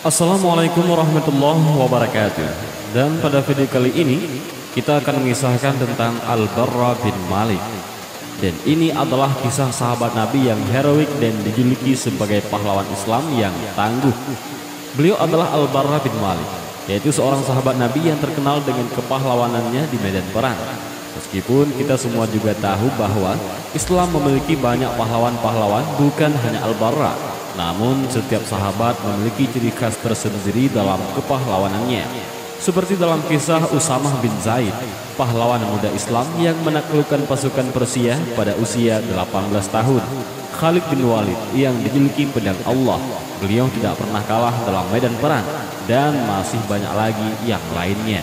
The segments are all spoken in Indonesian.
Assalamualaikum warahmatullahi wabarakatuh. Dan pada video kali ini kita akan mengisahkan tentang Al-Barra bin Malik. Dan ini adalah kisah sahabat Nabi yang heroik dan dijuluki sebagai pahlawan Islam yang tangguh. Beliau adalah Al-Barra bin Malik, yaitu seorang sahabat Nabi yang terkenal dengan kepahlawanannya di medan perang. Meskipun kita semua juga tahu bahwa Islam memiliki banyak pahlawan-pahlawan, bukan hanya Al-Barra. Namun setiap sahabat memiliki ciri khas tersendiri dalam kepahlawanannya. Seperti dalam kisah Usamah bin Zaid, pahlawan muda Islam yang menaklukkan pasukan Persia pada usia 18 tahun. Khalid bin Walid yang dijuluki pedang Allah, beliau tidak pernah kalah dalam medan perang, dan masih banyak lagi yang lainnya.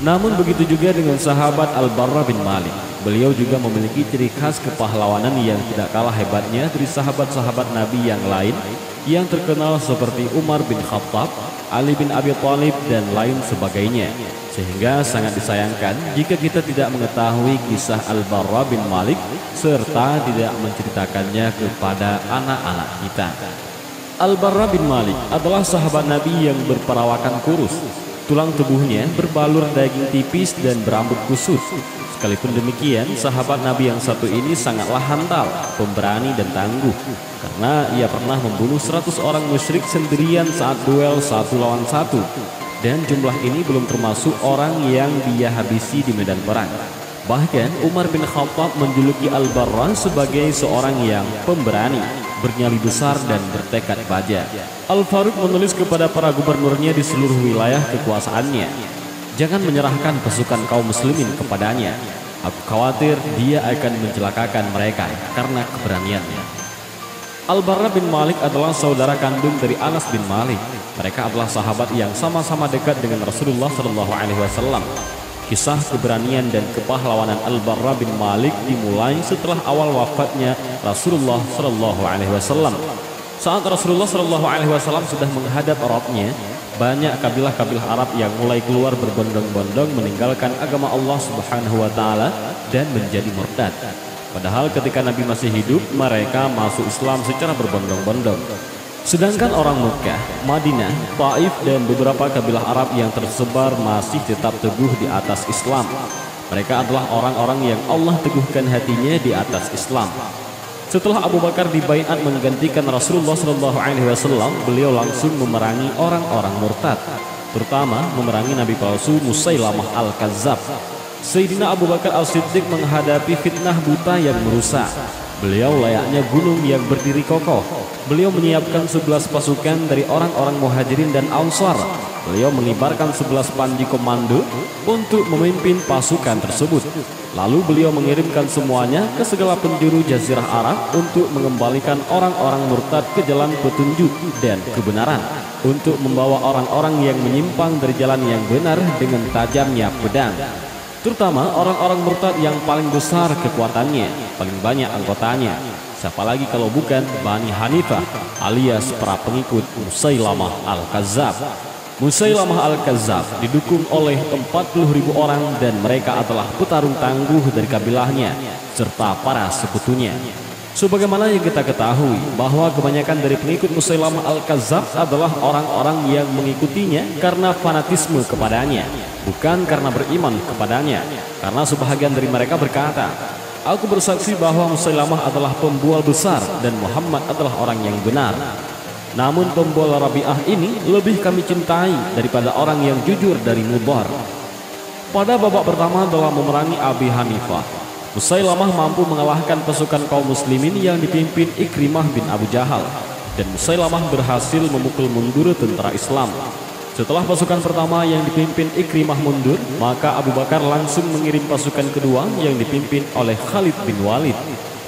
Namun begitu juga dengan sahabat Al-Barra bin Malik. Beliau juga memiliki ciri khas kepahlawanan yang tidak kalah hebatnya dari sahabat-sahabat Nabi yang lain yang terkenal seperti Umar bin Khattab, Ali bin Abi Thalib, dan lain sebagainya. Sehingga sangat disayangkan jika kita tidak mengetahui kisah Al-Barra bin Malik serta tidak menceritakannya kepada anak-anak kita. Al-Barra bin Malik adalah sahabat Nabi yang berperawakan kurus. Tulang tubuhnya berbalur daging tipis dan berambut kusut. Sekalipun demikian, sahabat Nabi yang satu ini sangatlah hantal, pemberani dan tangguh. Karena ia pernah membunuh 100 orang musyrik sendirian saat duel 1 lawan 1. Dan jumlah ini belum termasuk orang yang dia habisi di medan perang. Bahkan Umar bin Khattab menjuluki Al-Barra sebagai seorang yang pemberani, bernyali besar dan bertekad baja. Al-Faruq menulis kepada para gubernurnya di seluruh wilayah kekuasaannya, jangan menyerahkan pasukan kaum muslimin kepadanya. Aku khawatir dia akan mencelakakan mereka karena keberaniannya. Al-Barra bin Malik adalah saudara kandung dari Anas bin Malik. Mereka adalah sahabat yang sama-sama dekat dengan Rasulullah SAW. Kisah keberanian dan kepahlawanan Al-Barra bin Malik dimulai setelah awal wafatnya Rasulullah SAW. Saat Rasulullah SAW sudah menghadap Arabnya, banyak kabilah-kabilah Arab yang mulai keluar berbondong-bondong meninggalkan agama Allah Subhanahu wa Ta'ala dan menjadi murtad. Padahal ketika Nabi masih hidup, mereka masuk Islam secara berbondong-bondong. Sedangkan orang Mekah, Madinah, Taif, dan beberapa kabilah Arab yang tersebar masih tetap teguh di atas Islam. Mereka adalah orang-orang yang Allah teguhkan hatinya di atas Islam. Setelah Abu Bakar dibaiat menggantikan Rasulullah SAW, beliau langsung memerangi orang-orang murtad, terutama memerangi Nabi palsu Musailamah Al-Kazzab. Sayyidina Abu Bakar As-Siddiq menghadapi fitnah buta yang merusak. Beliau layaknya gunung yang berdiri kokoh. Beliau menyiapkan 11 pasukan dari orang-orang Muhajirin dan Ansar. Beliau mengibarkan 11 panji komando untuk memimpin pasukan tersebut. Lalu beliau mengirimkan semuanya ke segala penjuru Jazirah Arab untuk mengembalikan orang-orang murtad ke jalan petunjuk dan kebenaran, untuk membawa orang-orang yang menyimpang dari jalan yang benar dengan tajamnya pedang. Terutama orang-orang murtad yang paling besar kekuatannya, paling banyak anggotanya. Siapa lagi kalau bukan Bani Hanifah alias para pengikut Musailamah Al-Kazzab. Musailamah Al-Kazzab didukung oleh 40.000 orang dan mereka adalah petarung tangguh dari kabilahnya serta para sekutunya. Sebagaimana yang kita ketahui bahwa kebanyakan dari pengikut Musailamah Al-Kazzab adalah orang-orang yang mengikutinya karena fanatisme kepadanya, bukan karena beriman kepadanya. Karena sebahagian dari mereka berkata, aku bersaksi bahwa Musailamah adalah pembual besar dan Muhammad adalah orang yang benar. Namun pembual Rabi'ah ini lebih kami cintai daripada orang yang jujur dari Mudhar. Pada babak pertama dalam memerangi Abi Hanifah, Musailamah mampu mengalahkan pasukan kaum muslimin yang dipimpin Ikrimah bin Abu Jahal, dan Musailamah berhasil memukul mundur tentara Islam. Setelah pasukan pertama yang dipimpin Ikrimah mundur, maka Abu Bakar langsung mengirim pasukan kedua yang dipimpin oleh Khalid bin Walid,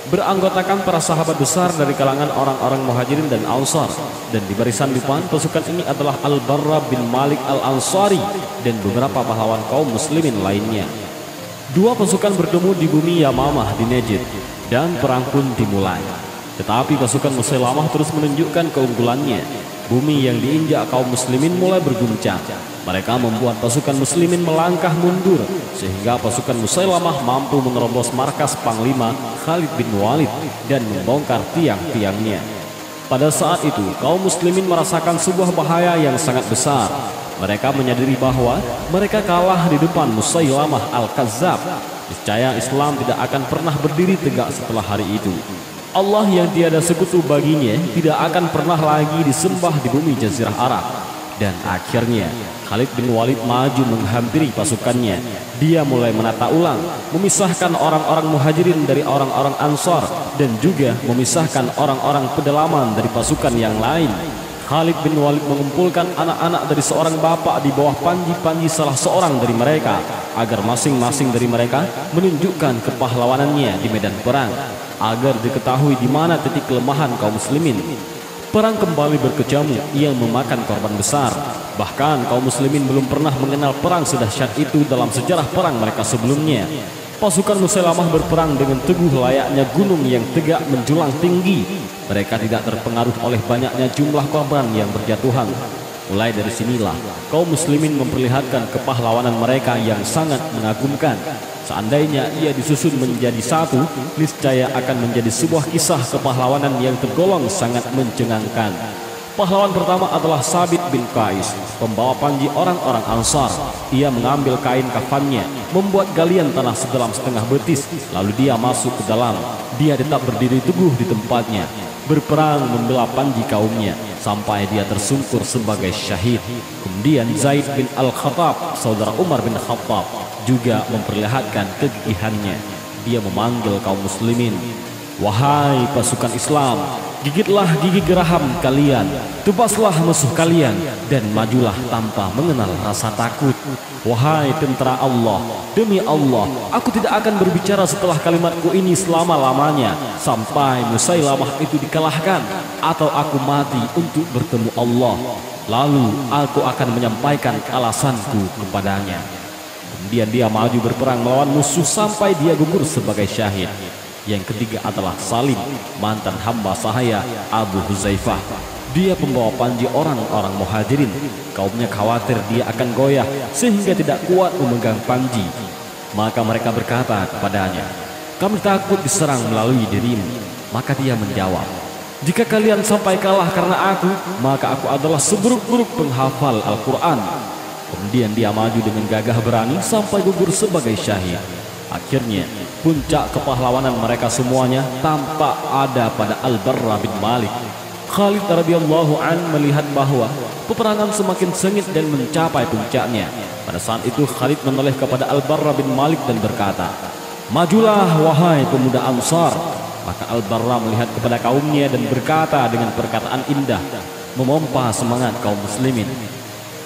beranggotakan para sahabat besar dari kalangan orang-orang Muhajirin dan Ansar. Dan di barisan depan pasukan ini adalah Al-Barra bin Malik Al-Ansari dan beberapa pahlawan kaum muslimin lainnya. Dua pasukan bertemu di bumi Yamamah di Najd, dan perang pun dimulai. Tetapi pasukan Musailamah terus menunjukkan keunggulannya. Bumi yang diinjak kaum muslimin mulai berguncang. Mereka membuat pasukan muslimin melangkah mundur, sehingga pasukan Musailamah mampu menerobos markas Panglima Khalid bin Walid dan membongkar tiang-tiangnya. Pada saat itu, kaum muslimin merasakan sebuah bahaya yang sangat besar. Mereka menyadari bahwa mereka kalah di depan Musailamah Al-Kazzab. Niscaya Islam tidak akan pernah berdiri tegak setelah hari itu. Allah yang tiada sekutu baginya tidak akan pernah lagi disembah di bumi Jazirah Arab. Dan akhirnya Khalid bin Walid maju menghampiri pasukannya. Dia mulai menata ulang, memisahkan orang-orang Muhajirin dari orang-orang Ansar, dan juga memisahkan orang-orang pedalaman dari pasukan yang lain. Khalid bin Walid mengumpulkan anak-anak dari seorang bapak di bawah panji-panji salah seorang dari mereka, agar masing-masing dari mereka menunjukkan kepahlawanannya di medan perang, agar diketahui di mana titik kelemahan kaum muslimin. Perang kembali berkecamuk yang memakan korban besar. Bahkan kaum muslimin belum pernah mengenal perang sedahsyat itu dalam sejarah perang mereka sebelumnya. Pasukan Musailamah berperang dengan teguh layaknya gunung yang tegak menjulang tinggi. Mereka tidak terpengaruh oleh banyaknya jumlah korban yang berjatuhan. Mulai dari sinilah kaum muslimin memperlihatkan kepahlawanan mereka yang sangat mengagumkan. Seandainya ia disusun menjadi satu, niscaya akan menjadi sebuah kisah kepahlawanan yang tergolong sangat mencengangkan. Pahlawan pertama adalah Sabit bin Qais, pembawa panji orang-orang Ansar. Ia mengambil kain kafannya, membuat galian tanah sedalam setengah betis, lalu dia masuk ke dalam. Dia tetap berdiri teguh di tempatnya, berperang membela panji kaumnya, sampai dia tersungkur sebagai syahid. Kemudian Zaid bin Al-Khattab, saudara Umar bin Khattab, juga memperlihatkan kegigihannya. Dia memanggil kaum muslimin, "Wahai pasukan Islam, gigitlah gigi geraham kalian, tebaslah musuh kalian, dan majulah tanpa mengenal rasa takut. Wahai tentara Allah, demi Allah, aku tidak akan berbicara setelah kalimatku ini selama-lamanya, sampai Musailamah itu dikalahkan, atau aku mati untuk bertemu Allah. Lalu aku akan menyampaikan alasanku kepadanya." Kemudian dia maju berperang melawan musuh sampai dia gugur sebagai syahid. Yang ketiga adalah Salim, mantan hamba sahaya Abu Huzaifah. Dia pembawa panji orang-orang Muhajirin. Kaumnya khawatir dia akan goyah sehingga tidak kuat memegang panji. Maka mereka berkata kepadanya, "Kami takut diserang melalui dirimu." Maka dia menjawab, "Jika kalian sampai kalah karena aku, maka aku adalah seburuk-buruk penghafal Al-Quran." Kemudian dia maju dengan gagah berani sampai gugur sebagai syahid. Akhirnya puncak kepahlawanan mereka semuanya tampak ada pada Al-Barra bin Malik. Khalid radhiyallahu an melihat bahwa peperangan semakin sengit dan mencapai puncaknya. Pada saat itu Khalid menoleh kepada Al-Barra bin Malik dan berkata, "Majulah wahai pemuda Ansar." Maka Al-Barra melihat kepada kaumnya dan berkata dengan perkataan indah, memompa semangat kaum muslimin,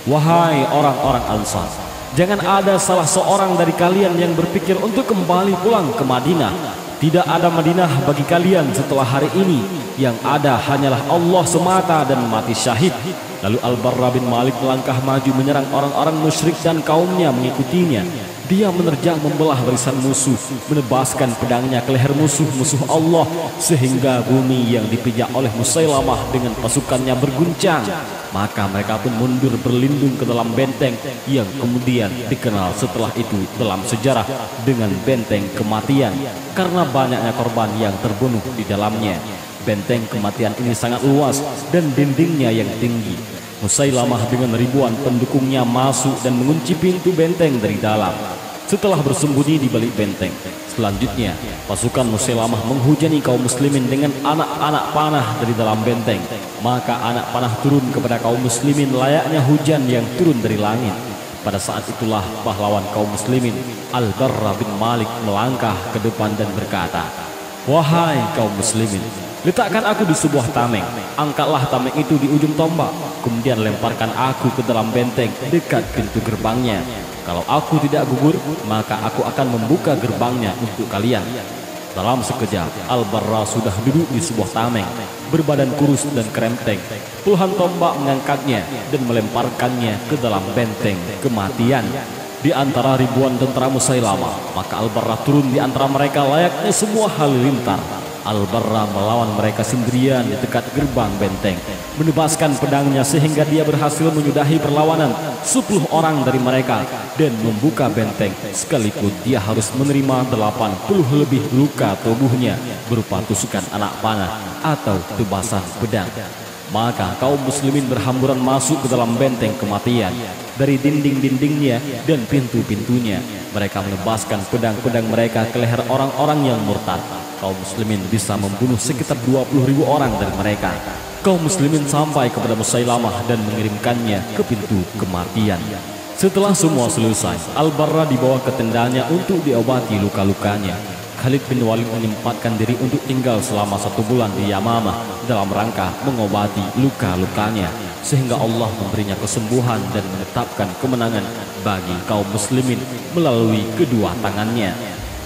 "Wahai orang-orang Ansar, jangan ada salah seorang dari kalian yang berpikir untuk kembali pulang ke Madinah. Tidak ada Madinah bagi kalian setelah hari ini. Yang ada hanyalah Allah semata dan mati syahid." Lalu Al-Barra bin Malik melangkah maju menyerang orang-orang musyrik dan kaumnya mengikutinya. Dia menerjang membelah barisan musuh, menebaskan pedangnya ke leher musuh-musuh Allah, sehingga bumi yang dipijak oleh Musailamah dengan pasukannya berguncang. Maka mereka pun mundur berlindung ke dalam benteng yang kemudian dikenal setelah itu dalam sejarah dengan benteng kematian, karena banyaknya korban yang terbunuh di dalamnya. Benteng kematian ini sangat luas dan dindingnya yang tinggi. Musailamah dengan ribuan pendukungnya masuk dan mengunci pintu benteng dari dalam. Setelah bersembunyi di balik benteng, selanjutnya pasukan Musailamah menghujani kaum muslimin dengan anak-anak panah dari dalam benteng. Maka anak panah turun kepada kaum muslimin layaknya hujan yang turun dari langit. Pada saat itulah pahlawan kaum muslimin Al-Barra bin Malik melangkah ke depan dan berkata, "Wahai kaum muslimin, letakkan aku di sebuah tameng. Angkatlah tameng itu di ujung tombak, kemudian lemparkan aku ke dalam benteng dekat pintu gerbangnya. Kalau aku tidak gugur, maka aku akan membuka gerbangnya untuk kalian." Dalam sekejap, Al-Barra sudah duduk di sebuah tameng, berbadan kurus dan kerempeng. Puluhan tombak mengangkatnya dan melemparkannya ke dalam benteng kematian. Di antara ribuan tentara Musailamah, maka Al-Barra turun di antara mereka layaknya semua halilintar. Al-Barra melawan mereka sendirian di dekat gerbang benteng, menebaskan pedangnya sehingga dia berhasil menyudahi perlawanan 10 orang dari mereka dan membuka benteng, sekalipun dia harus menerima 80 lebih luka tubuhnya berupa tusukan anak panah atau tebasan pedang. Maka kaum muslimin berhamburan masuk ke dalam benteng kematian. Dari dinding-dindingnya dan pintu-pintunya, mereka menebaskan pedang-pedang mereka ke leher orang-orang yang murtad. Kaum muslimin bisa membunuh sekitar 20.000 orang dari mereka. Kaum muslimin sampai kepada Musailamah dan mengirimkannya ke pintu kematian. Setelah semua selesai, Al-Barra dibawa ke tendanya untuk diobati luka-lukanya. Khalid bin Walid menyempatkan diri untuk tinggal selama 1 bulan di Yamamah dalam rangka mengobati luka-lukanya, sehingga Allah memberinya kesembuhan dan menetapkan kemenangan bagi kaum muslimin melalui kedua tangannya.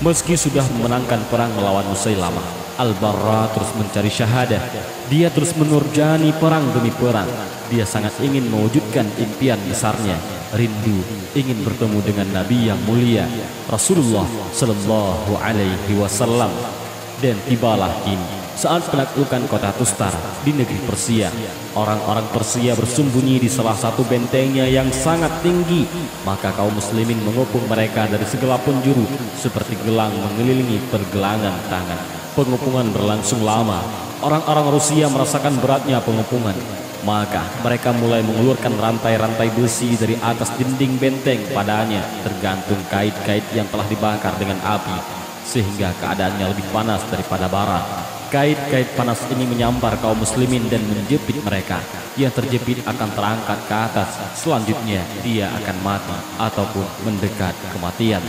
Meski sudah memenangkan perang melawan Musailamah, Al-Barra terus mencari syahadah. Dia terus menurjani perang demi perang. Dia sangat ingin mewujudkan impian besarnya, rindu ingin bertemu dengan Nabi yang mulia Rasulullah Sallallahu Alaihi Wasallam. Dan tibalah kini saat penaklukan kota Tustar di negeri Persia. Orang-orang Persia bersembunyi di salah satu bentengnya yang sangat tinggi. Maka kaum muslimin mengepung mereka dari segala penjuru seperti gelang mengelilingi pergelangan tangan. Pengepungan berlangsung lama. Orang-orang Rusia merasakan beratnya pengepungan. Maka mereka mulai mengulurkan rantai-rantai besi dari atas dinding benteng padanya, tergantung kait-kait yang telah dibakar dengan api, sehingga keadaannya lebih panas daripada bara. Kait-kait panas ini menyampar kaum muslimin dan menjepit mereka. Yang terjepit akan terangkat ke atas, selanjutnya dia akan mati ataupun mendekat kematian.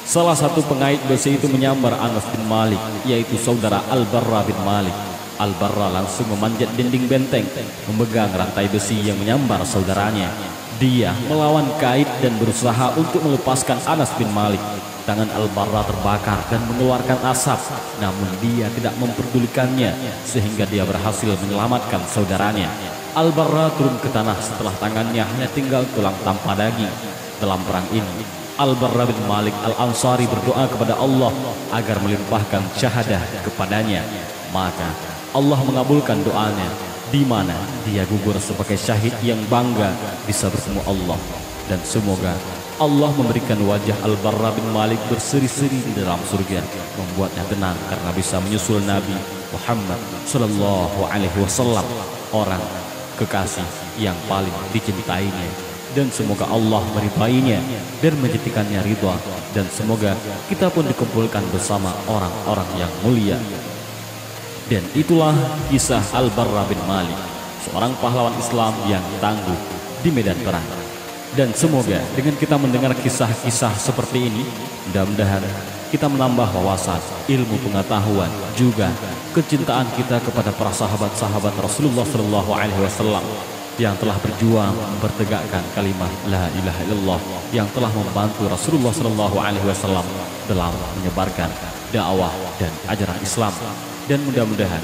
Salah satu pengait besi itu menyambar Anas bin Malik, yaitu saudara Al-Barra bin Malik. Al-Barra langsung memanjat dinding benteng, memegang rantai besi yang menyambar saudaranya. Dia melawan kait dan berusaha untuk melepaskan Anas bin Malik. Tangan Al-Barra terbakar dan mengeluarkan asap, namun dia tidak memperdulikannya, sehingga dia berhasil menyelamatkan saudaranya. Al-Barra turun ke tanah setelah tangannya hanya tinggal tulang tanpa daging. Dalam perang ini, Al-Barra bin Malik Al-Ansari berdoa kepada Allah agar melimpahkan syahadah kepadanya. Maka Allah mengabulkan doanya, di mana dia gugur sebagai syahid yang bangga bisa bertemu Allah. Dan semoga Allah memberikan wajah Al-Barra bin Malik berseri-seri di dalam surga, membuatnya tenang karena bisa menyusul Nabi Muhammad Sallallahu Alaihi Wasallam, orang kekasih yang paling dicintainya. Dan semoga Allah meridainya dan menjadikannya ridha, dan semoga kita pun dikumpulkan bersama orang-orang yang mulia. Dan itulah kisah Al-Barra bin Malik, seorang pahlawan Islam yang tangguh di medan perang. Dan semoga dengan kita mendengar kisah-kisah seperti ini, mudah-mudahan kita menambah wawasan, ilmu pengetahuan, juga kecintaan kita kepada para sahabat-sahabat Rasulullah Sallallahu Alaihi Wasallam yang telah berjuang mempertegakkan kalimat La ilaha illallah, yang telah membantu Rasulullah Sallallahu Alaihi Wasallam dalam menyebarkan dakwah dan ajaran Islam. Dan mudah-mudahan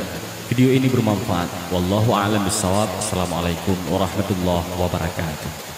video ini bermanfaat. Wallahu a'lam bishawab. Assalamualaikum warahmatullahi wabarakatuh.